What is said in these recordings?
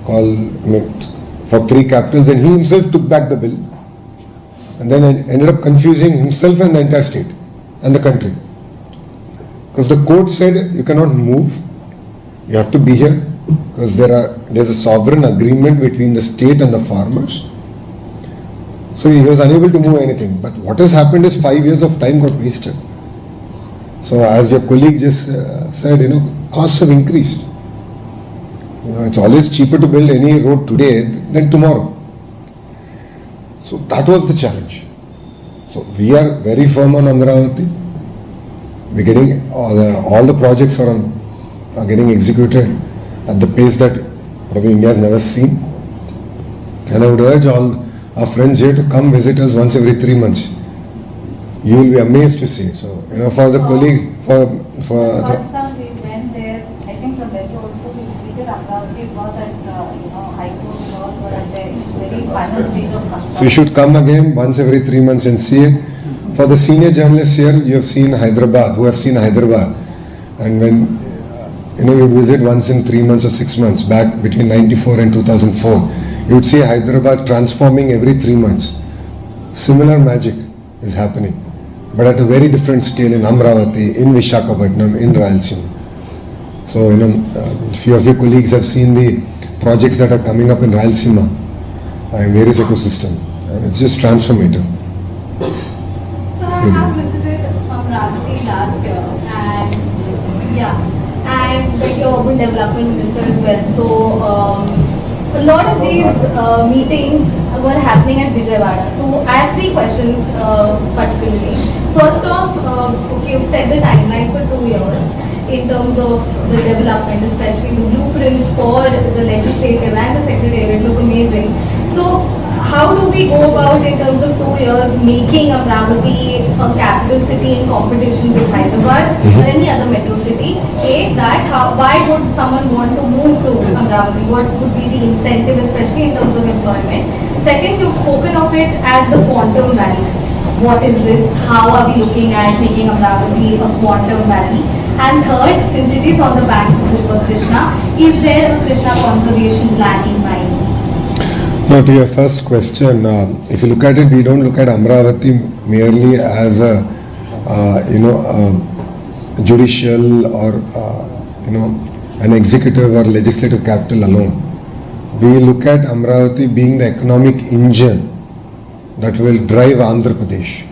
for 3 capitals, and he himself took back the bill and then ended up confusing himself and the entire state and the country. Because the court said you cannot move, you have to be here because there's a sovereign agreement between the state and the farmers. So he was unable to move anything. But what has happened is 5 years of time got wasted. So as your colleague just said, costs have increased. It's always cheaper to build any road today than tomorrow. So that was the challenge. So we are very firm on Amravati. We're getting all the projects are getting executed at the pace that probably India has never seen. And I would urge all our friends here to come visit us once every 3 months. You will be amazed to see. So, for the colleague, Last time we went there, I think from Delhi also we visited Amravati, was at, High Court and all, were at the very final stage of construction. So you should come again once every 3 months and see it. For the senior journalists here, you have seen Hyderabad, who have seen Hyderabad. And when, you visit once in 3 months or 6 months, back between 94 and 2004, you would see Hyderabad transforming every 3 months. Similar magic is happening, but at a very different scale in Amravati, in Visakhapatnam, in Rayalaseema. So, a few of your colleagues have seen the projects that are coming up in Rayalaseema in various ecosystem, and it's just transformative. So I have visited Amravati last year, and the urban development minister as well. So a lot of these meetings were happening at Vijayawada. So I have 3 questions particularly. First off, you've set the timeline for 2 years in terms of the development, especially the blueprints for the legislative and the secretariat look amazing. So how do we go about in terms of 2 years making Amravati a capital city in competition with Hyderabad or any other metro city? Why would someone want to move to Amravati? What would be the incentive, especially in terms of employment? Second, you've spoken of it as the quantum valley. What is this? How are we looking at making Amravati a quantum valley? And third, since it is on the banks of the river Krishna, is there a Krishna conservation plan in mind? Now to your first question, if you look at it, we don't look at Amravati merely as a judicial or an executive or legislative capital alone. We look at Amravati being the economic engine that will drive Andhra Pradesh.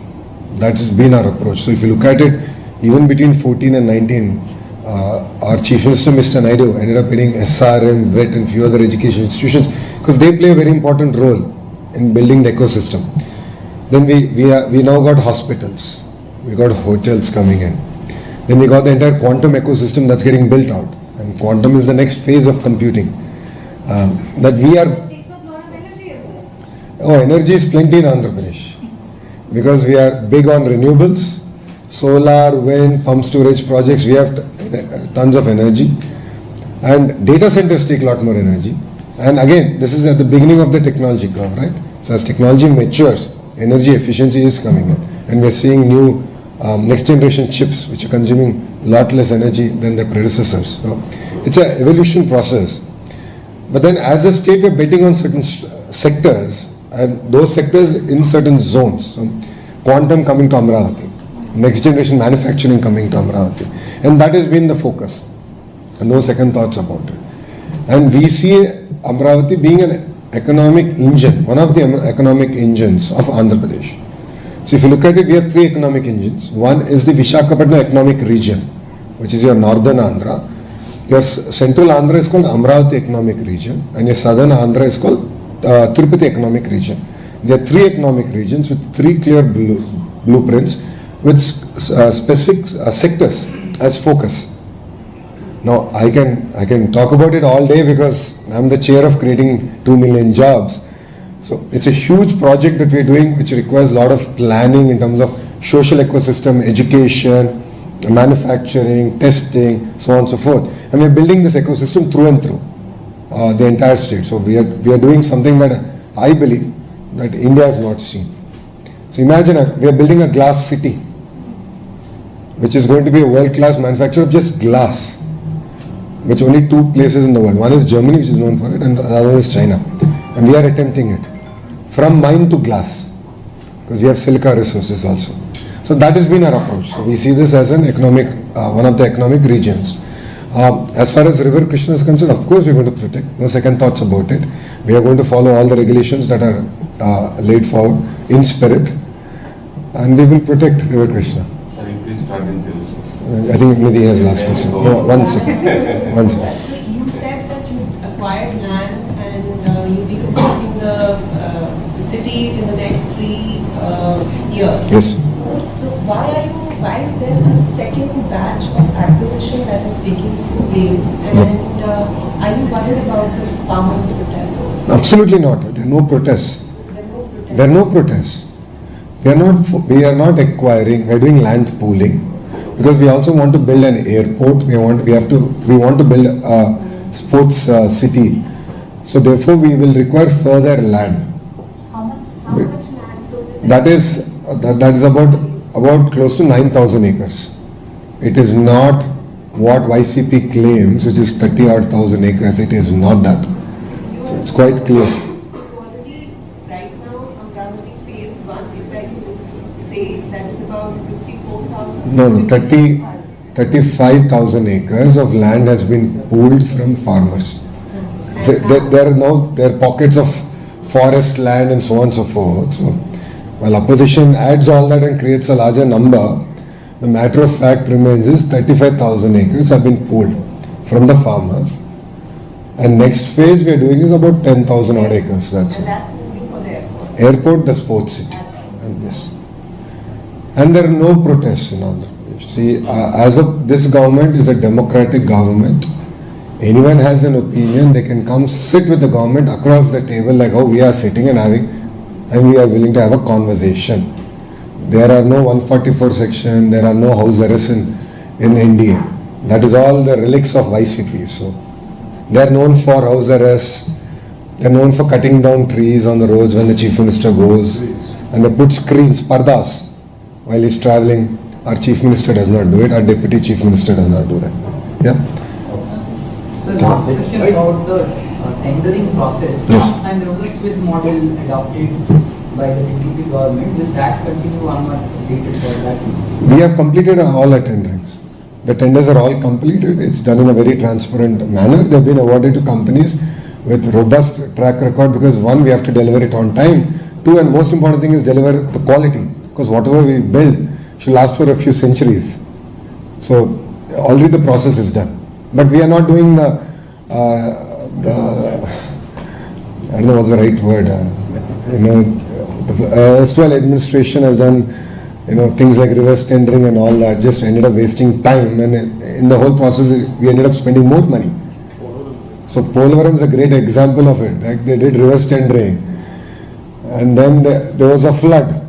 That's been our approach. So if you look at it, even between 14 and 19, our Chief Minister, Mr. Naidu, ended up getting SRM, VET and few other education institutions because they play a very important role in building the ecosystem. Then we now got hospitals, we got hotels coming in. Then we got the entire quantum ecosystem that's getting built out. And quantum is the next phase of computing. That we are... It takes up a lot of energy as well. Energy is plenty in Andhra Pradesh. Because we are big on renewables, solar, wind, pump storage projects, we have tons of energy. And data centers take a lot more energy. And again, this is at the beginning of the technology curve, right? So as technology matures, energy efficiency is coming in. And we're seeing new next generation chips which are consuming a lot less energy than their predecessors. So it's an evolution process. But then as a state, we're betting on certain sectors, and those sectors in certain zones. So quantum coming to Amravati, next generation manufacturing coming to Amravati. And that has been the focus. And no second thoughts about it. And we see Amravati being an economic engine, one of the economic engines of Andhra Pradesh. So if you look at it, we have 3 economic engines. One is the Visakhapatnam economic region, which is your northern Andhra. Your central Andhra is called Amravati economic region, and your southern Andhra is called Tirupati economic region. There are 3 economic regions with 3 clear blueprints with specific sectors as focus. Now I can talk about it all day because I'm the chair of creating 2 million jobs. So it's a huge project that we're doing which requires a lot of planning in terms of social ecosystem, education, manufacturing, testing, so on and so forth. And we're building this ecosystem through and through the entire state. So we are doing something that I believe that India has not seen. So imagine we are building a glass city which is going to be a world-class manufacturer of just glass. which only two places in the world. One is Germany, which is known for it, and the other is China. And we are attempting it. From mine to glass. Because we have silica resources also. So that has been our approach. So we see this as an economic, one of the economic regions. As far as River Krishna is concerned, of course we are going to protect. No second thoughts about it. We are going to follow all the regulations that are laid forward in spirit. And we will protect River Krishna. Sorry, please start in this. I think Nidhi has last question. No, one second. One second. So you said that you acquired land and you'll be completing the city in the next 3 years. Yes. So why is there a second batch of acquisition that is taking place? And are you worried about the farmers' protests? Absolutely not. There are no protests. There are no protests. We are not acquiring. We are doing land pooling because we also want to build an airport. We want to build a sports city. So therefore, we will require further land. How much land? So That is about close to 9,000 acres. It is not what YCP claims, which is 30 odd thousand acres. It is not that. So it's quite clear. already right now Amravati phase 1, if I can just say, that is about 54,000. No, 35,000 acres of land has been pooled from farmers. There are pockets of forest land and so on and so forth. So while opposition adds all that and creates a larger number, the matter of fact remains is 35,000 acres have been pooled from the farmers. And next phase we are doing is about 10,000 odd acres. That's And it. that's only for the airport. Airport, the sports city. And yes. And there are no protests in Andhra Pradesh. See, this government is a democratic government. Anyone has an opinion, they can come sit with the government across the table like how we are sitting and we are willing to have a conversation. There are no 144 section, there are no house arrests in India. That is all the relics of YCP. So they are known for house arrests, they are known for cutting down trees on the roads when the chief minister goes, and they put screens, pardas, while he's traveling. Our chief minister does not do it, our deputy chief minister does not do that. Yeah? So last question about the tendering process. Yes. And there was a Swiss model adopted by the DTP government. Will that continue unmodified for that? We have completed all our tenderings. The tenders are all completed. It's done in a very transparent manner. They've been awarded to companies with robust track record because one, we have to deliver it on time. Two, and most important thing is deliver the quality because whatever we build should last for a few centuries. So already the process is done. But we are not doing I don't know what's the right word. The erstwhile administration has done, things like reverse tendering and all that, just ended up wasting time, and in the whole process we ended up spending more money. So Polavaram is a great example of it. Like they did reverse tendering, and then there was a flood.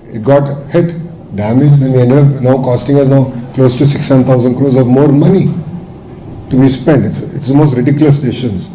It got hit, damaged, and we ended up now costing us close to 6,000 crores of more money to be spent. It's the most ridiculous decisions.